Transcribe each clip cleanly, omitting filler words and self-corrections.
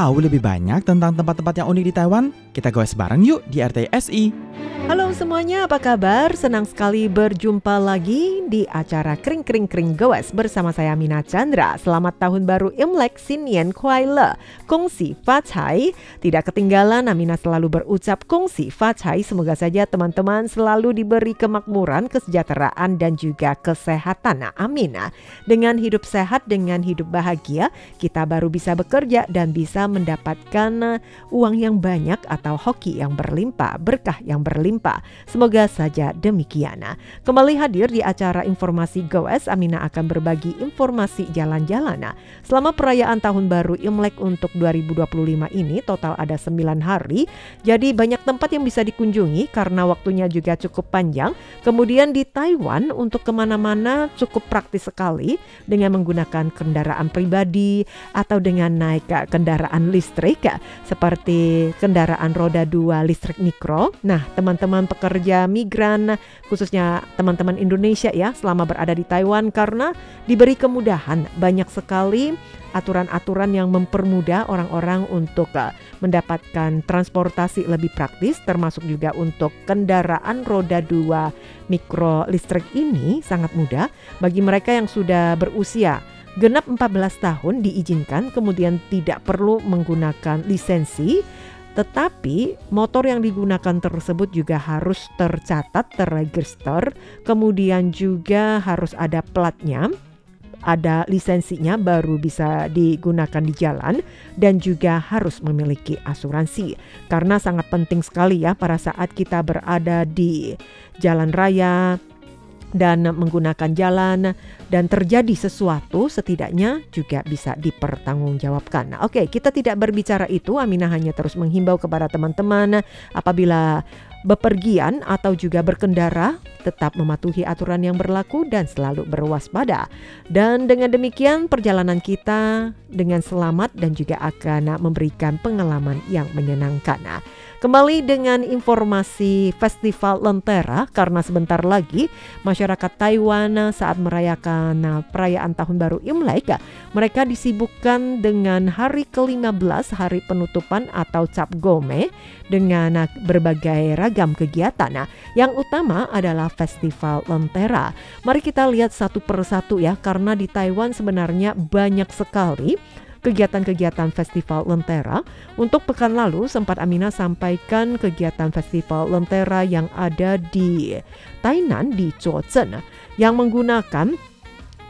tahu lebih banyak tentang tempat-tempat yang unik di Taiwan? Kita goes bareng yuk di RTSI. Halo semuanya, apa kabar? Senang sekali berjumpa lagi di acara Kring Kring Kring Goes bersama saya Mina Chandra. Selamat Tahun Baru Imlek, Xin Nian Kuai Le, Gong Xi Fa Cai. Tidak ketinggalan, Amina selalu berucap Gong Xi Fa Cai. Semoga saja teman-teman selalu diberi kemakmuran, kesejahteraan dan juga kesehatan. Amin. Dengan hidup sehat, dengan hidup bahagia, kita baru bisa bekerja dan bisa mendapatkan uang yang banyak atau hoki yang berlimpah, berkah yang berlimpah. Semoga saja demikian. Kembali hadir di acara Informasi Goes, Amina akan berbagi informasi jalan-jalan. Selama perayaan Tahun Baru Imlek untuk 2025 ini total ada 9 hari. Jadi banyak tempat yang bisa dikunjungi karena waktunya juga cukup panjang. Kemudian di Taiwan untuk kemana-mana cukup praktis sekali dengan menggunakan kendaraan pribadi atau dengan naik kendaraan listrik seperti kendaraan roda 2 listrik mikro. Nah, teman-teman pekerja migran, khususnya teman-teman Indonesia ya, selama berada di Taiwan karena diberi kemudahan banyak sekali aturan-aturan yang mempermudah orang-orang untuk mendapatkan transportasi lebih praktis, termasuk juga untuk kendaraan roda 2 mikro listrik ini sangat mudah bagi mereka yang sudah berusia genap 14 tahun diizinkan, kemudian tidak perlu menggunakan lisensi. Tetapi motor yang digunakan tersebut juga harus tercatat, terregister, kemudian juga harus ada platnya, ada lisensinya baru bisa digunakan di jalan dan juga harus memiliki asuransi. Karena sangat penting sekali ya pada saat kita berada di jalan raya dan menggunakan jalan dan terjadi sesuatu setidaknya juga bisa dipertanggungjawabkan. Oke, kita tidak berbicara itu, Amina hanya terus menghimbau kepada teman-teman apabila bepergian atau juga berkendara tetap mematuhi aturan yang berlaku dan selalu berwaspada. Dan dengan demikian perjalanan kita dengan selamat dan juga akan memberikan pengalaman yang menyenangkan. Kembali dengan informasi Festival Lentera karena sebentar lagi masyarakat Taiwan saat merayakan perayaan Tahun Baru Imlek, mereka disibukkan dengan hari ke-15, hari penutupan atau Cap Gome dengan berbagai ragam kegiatan. Yang utama adalah Festival Lentera. Mari kita lihat satu persatu ya, karena di Taiwan sebenarnya banyak sekali kegiatan-kegiatan Festival Lentera. Untuk pekan lalu sempat Amina sampaikan kegiatan Festival Lentera yang ada di Tainan di Zhuozhen yang menggunakan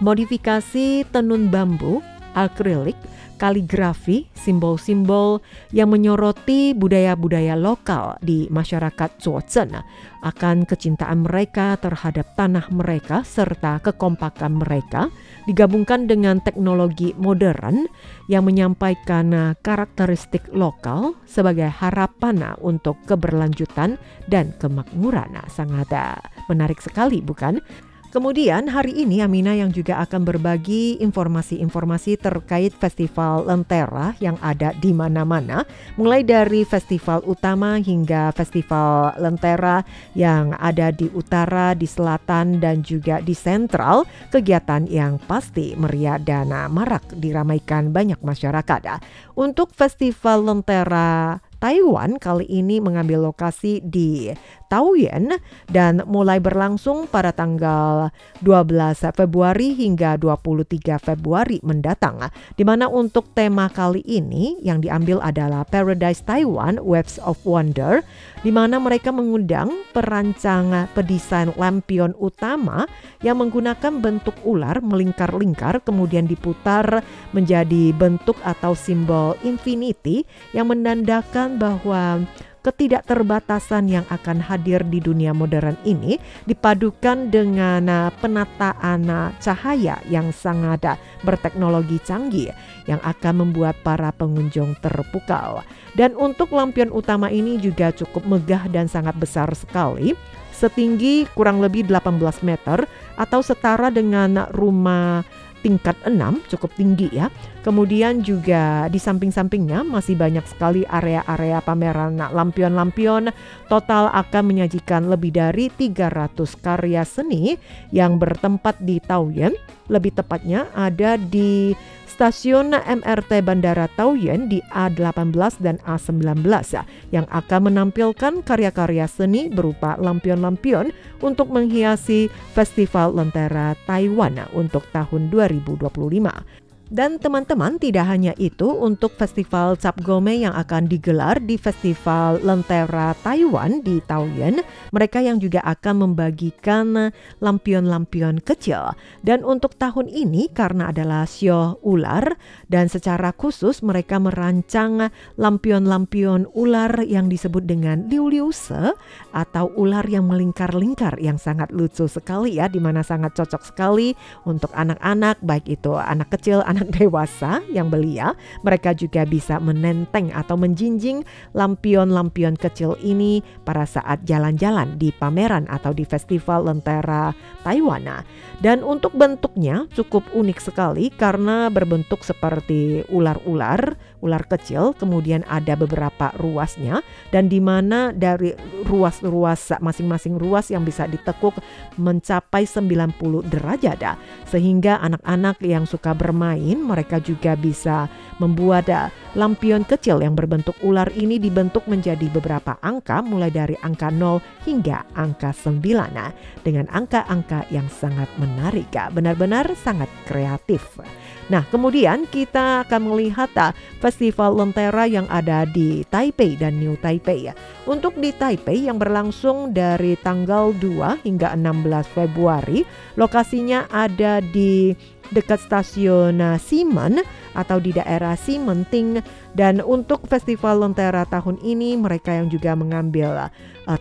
modifikasi tenun bambu, akrilik, kaligrafi, simbol-simbol yang menyoroti budaya-budaya lokal di masyarakat Zhuozhen, akan kecintaan mereka terhadap tanah mereka serta kekompakan mereka digabungkan dengan teknologi modern yang menyampaikan karakteristik lokal sebagai harapan untuk keberlanjutan dan kemakmuran. Sangat menarik sekali, bukan? Kemudian hari ini Amina yang juga akan berbagi informasi-informasi terkait Festival Lentera yang ada di mana-mana, mulai dari festival utama hingga Festival Lentera yang ada di utara, di selatan dan juga di sentral, kegiatan yang pasti meriah dan marak diramaikan banyak masyarakat. Untuk Festival Lentera Taiwan kali ini mengambil lokasi di Taoyuan dan mulai berlangsung pada tanggal 12 Februari hingga 23 Februari mendatang. Di mana untuk tema kali ini yang diambil adalah Paradise Taiwan Waves of Wonder, di mana mereka mengundang perancang pedesain lampion utama yang menggunakan bentuk ular melingkar-lingkar kemudian diputar menjadi bentuk atau simbol infinity yang menandakan bahwa ketidakterbatasan yang akan hadir di dunia modern ini dipadukan dengan penataan cahaya yang sangat berteknologi canggih yang akan membuat para pengunjung terpukau. Dan untuk lampion utama ini juga cukup megah dan sangat besar sekali, setinggi kurang lebih 18 meter atau setara dengan rumah tingkat 6, cukup tinggi ya. Kemudian juga di samping-sampingnya masih banyak sekali area-area pameran lampion-lampion. Total akan menyajikan lebih dari 300 karya seni yang bertempat di Taoyuan. Lebih tepatnya ada di stasiun MRT Bandara Taoyuan di A18 dan A19 yang akan menampilkan karya-karya seni berupa lampion-lampion untuk menghiasi Festival Lentera Taiwan untuk tahun 2025. Dan teman-teman, tidak hanya itu, untuk festival Cap Gome yang akan digelar di Festival Lentera Taiwan di Taoyuan, mereka yang juga akan membagikan lampion-lampion kecil. Dan untuk tahun ini karena adalah Sio ular, dan secara khusus mereka merancang lampion-lampion ular yang disebut dengan liu liu se atau ular yang melingkar-lingkar, yang sangat lucu sekali ya, dimana sangat cocok sekali untuk anak-anak, baik itu anak kecil, anak dewasa yang belia. Mereka juga bisa menenteng atau menjinjing lampion-lampion kecil ini pada saat jalan-jalan di pameran atau di Festival Lentera Taiwan. Dan untuk bentuknya cukup unik sekali karena berbentuk seperti ular-ular, ular kecil, kemudian ada beberapa ruasnya, dan di mana dari ruas-ruas masing-masing ruas yang bisa ditekuk mencapai 90 derajat, sehingga anak-anak yang suka bermain mereka juga bisa membuat lampion kecil yang berbentuk ular ini dibentuk menjadi beberapa angka, mulai dari angka 0 hingga angka 9 dengan angka-angka yang sangat menarik, benar-benar sangat kreatif. Nah, kemudian kita akan melihat Festival Lentera yang ada di Taipei dan New Taipei. Untuk di Taipei yang berlangsung dari tanggal 2 hingga 16 Februari, lokasinya ada di dekat stasiun Ximen atau di daerah Ximenting. Dan untuk Festival Lentera tahun ini mereka yang juga mengambil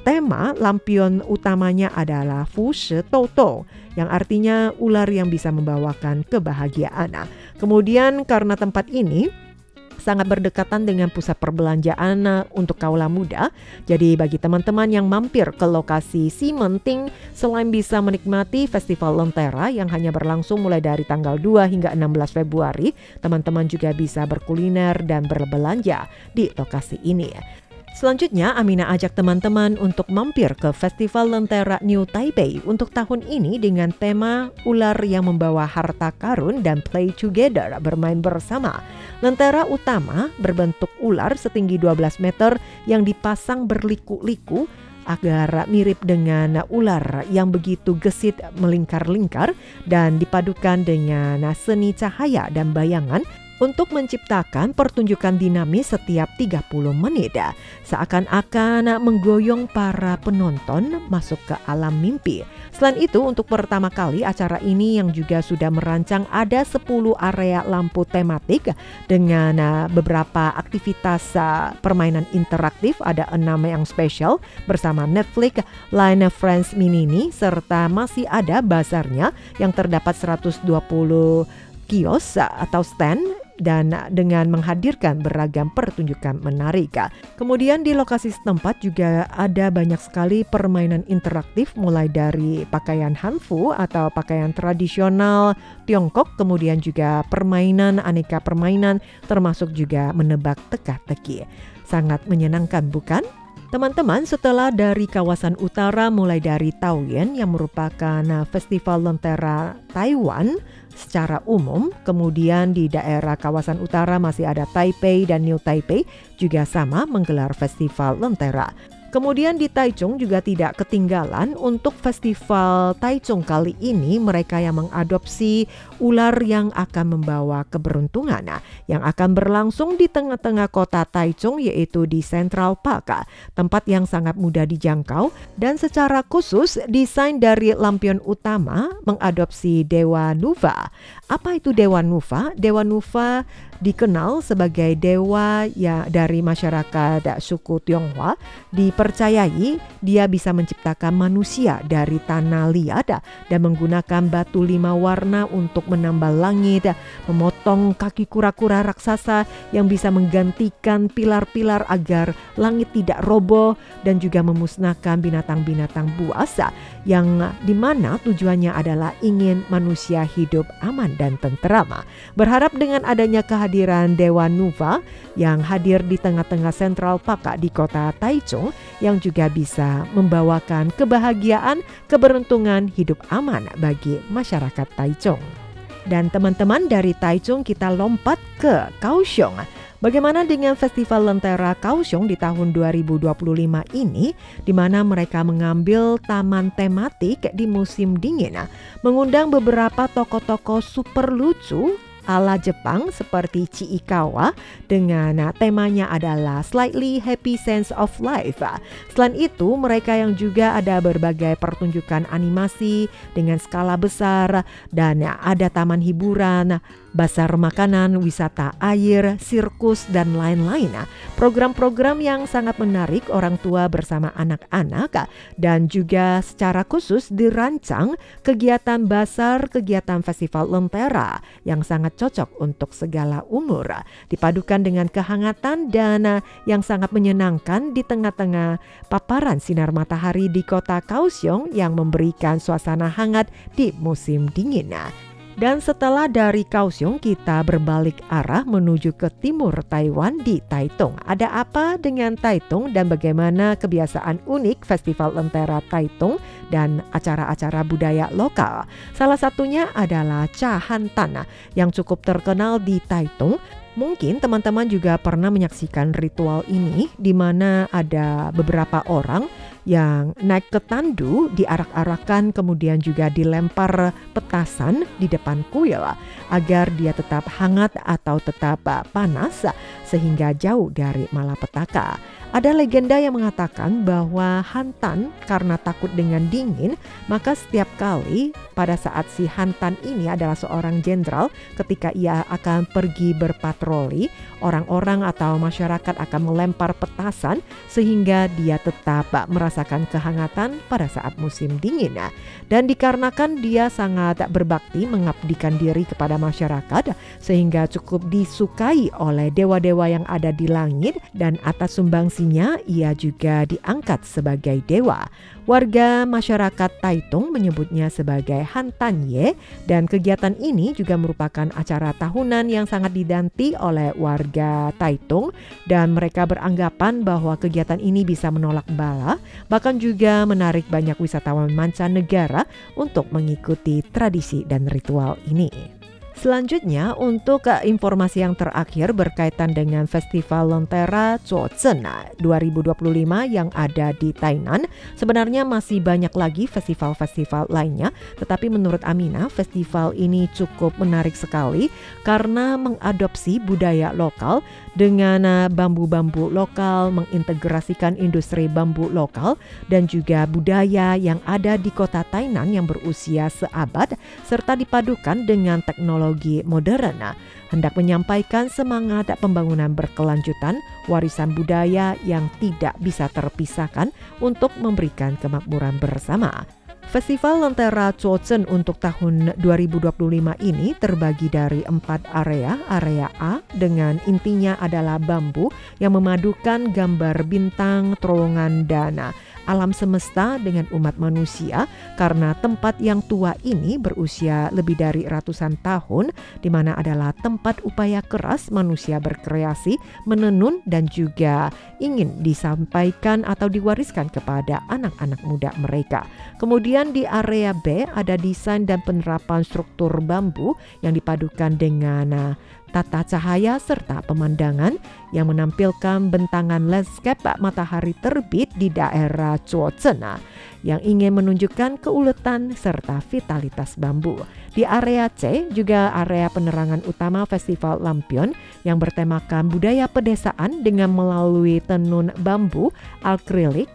tema lampion utamanya adalah Fu Shi Dou Dou, yang artinya ular yang bisa membawakan kebahagiaan. Kemudian karena tempat ini sangat berdekatan dengan pusat perbelanjaan untuk kaula muda, jadi bagi teman-teman yang mampir ke lokasi Ximenting, selain bisa menikmati Festival Lentera yang hanya berlangsung mulai dari tanggal 2 hingga 16 Februari, teman-teman juga bisa berkuliner dan berbelanja di lokasi ini. Selanjutnya, Amina ajak teman-teman untuk mampir ke Festival Lentera New Taipei untuk tahun ini dengan tema ular yang membawa harta karun dan play together, bermain bersama. Lentera utama berbentuk ular setinggi 12 meter yang dipasang berliku-liku agar mirip dengan ular yang begitu gesit melingkar-lingkar dan dipadukan dengan seni cahaya dan bayangan untuk menciptakan pertunjukan dinamis setiap 30 menit, seakan-akan menggoyong para penonton masuk ke alam mimpi. Selain itu, untuk pertama kali acara ini yang juga sudah merancang ada 10 area lampu tematik dengan beberapa aktivitas permainan interaktif, ada 6 yang spesial bersama Netflix, Line Friends Mini, serta masih ada bazarnya yang terdapat 120 kios atau stand dan dengan menghadirkan beragam pertunjukan menarik. Kemudian di lokasi setempat juga ada banyak sekali permainan interaktif, mulai dari pakaian hanfu atau pakaian tradisional Tiongkok, kemudian juga permainan, aneka permainan, termasuk juga menebak teka-teki. Sangat menyenangkan, bukan? Teman-teman, setelah dari kawasan utara mulai dari Taoyuan yang merupakan Festival Lentera Taiwan secara umum, kemudian di daerah kawasan utara masih ada Taipei dan New Taipei juga sama menggelar Festival Lentera. Kemudian di Taichung juga tidak ketinggalan untuk Festival Taichung kali ini mereka yang mengadopsi ular yang akan membawa keberuntungan yang akan berlangsung di tengah-tengah kota Taichung, yaitu di Central Park, tempat yang sangat mudah dijangkau dan secara khusus desain dari lampion utama mengadopsi Dewa Nuva. Apa itu Dewa Nuva? Dewa Nuva dikenal sebagai dewa ya dari masyarakat suku Tionghoa. Dipercayai dia bisa menciptakan manusia dari tanah liat dan menggunakan batu 5 warna untuk menambal langit, memotong kaki kura-kura raksasa yang bisa menggantikan pilar-pilar agar langit tidak roboh, dan juga memusnahkan binatang-binatang buas yang dimana tujuannya adalah ingin manusia hidup aman dan tenteram. Berharap dengan adanya kehadiran Dewa Nuva yang hadir di tengah-tengah Central Park di kota Taichung yang juga bisa membawakan kebahagiaan, keberuntungan, hidup aman bagi masyarakat Taichung. Dan teman-teman, dari Taichung kita lompat ke Kaohsiung. Bagaimana dengan Festival Lentera Kaohsiung di tahun 2025 ini, di mana mereka mengambil taman tematik di musim dingin, mengundang beberapa tokoh-tokoh super lucu ala Jepang seperti Chiikawa dengan temanya adalah Slightly Happy Sense of Life. Selain itu, mereka yang juga ada berbagai pertunjukan animasi dengan skala besar dan ada taman hiburan, bazar makanan, wisata air, sirkus, dan lain-lain. Program-program yang sangat menarik orang tua bersama anak-anak, dan juga secara khusus dirancang kegiatan bazar, kegiatan festival Lentera yang sangat cocok untuk segala umur, dipadukan dengan kehangatan dan yang sangat menyenangkan di tengah-tengah paparan sinar matahari di kota Kaohsiung yang memberikan suasana hangat di musim dingin. Dan setelah dari Kaohsiung kita berbalik arah menuju ke timur Taiwan di Taitung. Ada apa dengan Taitung dan bagaimana kebiasaan unik Festival Lentera Taitung dan acara-acara budaya lokal? Salah satunya adalah Cha Han Tan yang cukup terkenal di Taitung. Mungkin teman-teman juga pernah menyaksikan ritual ini di mana ada beberapa orang yang naik ke tandu, diarak-arakan, kemudian juga dilempar petasan di depan kuil agar dia tetap hangat atau tetap panas sehingga jauh dari malapetaka. Ada legenda yang mengatakan bahwa Hantan karena takut dengan dingin, maka setiap kali pada saat si Hantan ini adalah seorang jenderal, ketika ia akan pergi berpatroli, orang-orang atau masyarakat akan melempar petasan sehingga dia tetap merasakan kehangatan pada saat musim dingin. Dan dikarenakan dia sangat berbakti mengabdikan diri kepada masyarakat sehingga cukup disukai oleh dewa-dewa yang ada di langit, dan atas sumbangsinya ia juga diangkat sebagai dewa. Warga masyarakat Taitung menyebutnya sebagai Hantan Ye, dan kegiatan ini juga merupakan acara tahunan yang sangat dinanti oleh warga Taitung, dan mereka beranggapan bahwa kegiatan ini bisa menolak bala, bahkan juga menarik banyak wisatawan mancanegara untuk mengikuti tradisi dan ritual ini. Selanjutnya, untuk informasi yang terakhir berkaitan dengan Festival Lentera Zuozhen 2025 yang ada di Tainan. Sebenarnya masih banyak lagi festival-festival lainnya, tetapi menurut Amina, festival ini cukup menarik sekali karena mengadopsi budaya lokal dengan bambu-bambu lokal, mengintegrasikan industri bambu lokal dan juga budaya yang ada di kota Tainan yang berusia seabad, serta dipadukan dengan teknologi modern, hendak menyampaikan semangat pembangunan berkelanjutan warisan budaya yang tidak bisa terpisahkan untuk memberikan kemakmuran bersama. Festival Lentera Zuozhen untuk tahun 2025 ini terbagi dari 4 area. Area A dengan intinya adalah bambu yang memadukan gambar bintang, terowongan, dan alam semesta dengan umat manusia, karena tempat yang tua ini berusia lebih dari ratusan tahun, di mana adalah tempat upaya keras manusia berkreasi, menenun, dan juga ingin disampaikan atau diwariskan kepada anak-anak muda mereka. Kemudian di area B ada desain dan penerapan struktur bambu yang dipadukan dengan tata cahaya serta pemandangan yang menampilkan bentangan landscape matahari terbit di daerah Zuozhen yang ingin menunjukkan keuletan serta vitalitas bambu. Di area C juga area penerangan utama Festival Lampion yang bertemakan budaya pedesaan dengan melalui tenun bambu, akrilik,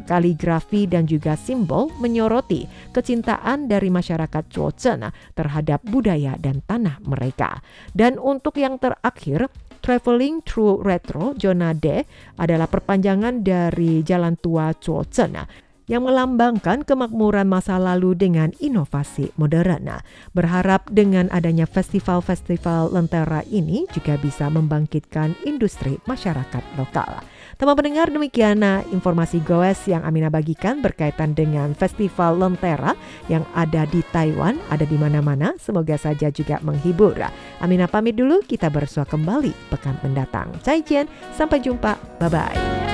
kaligrafi, dan juga simbol menyoroti kecintaan dari masyarakat Zuozhen terhadap budaya dan tanah mereka. Dan untuk yang terakhir, Traveling Through Retro Zona D adalah perpanjangan dari Jalan Tua Zuozhen yang melambangkan kemakmuran masa lalu dengan inovasi modern. Berharap dengan adanya festival-festival Lentera ini juga bisa membangkitkan industri masyarakat lokal. Teman pendengar, demikian informasi goes yang Amina bagikan berkaitan dengan Festival Lentera yang ada di Taiwan, ada di mana-mana. Semoga saja juga menghibur. Amina pamit dulu, kita bersua kembali pekan mendatang. Zaijian, sampai jumpa, bye-bye.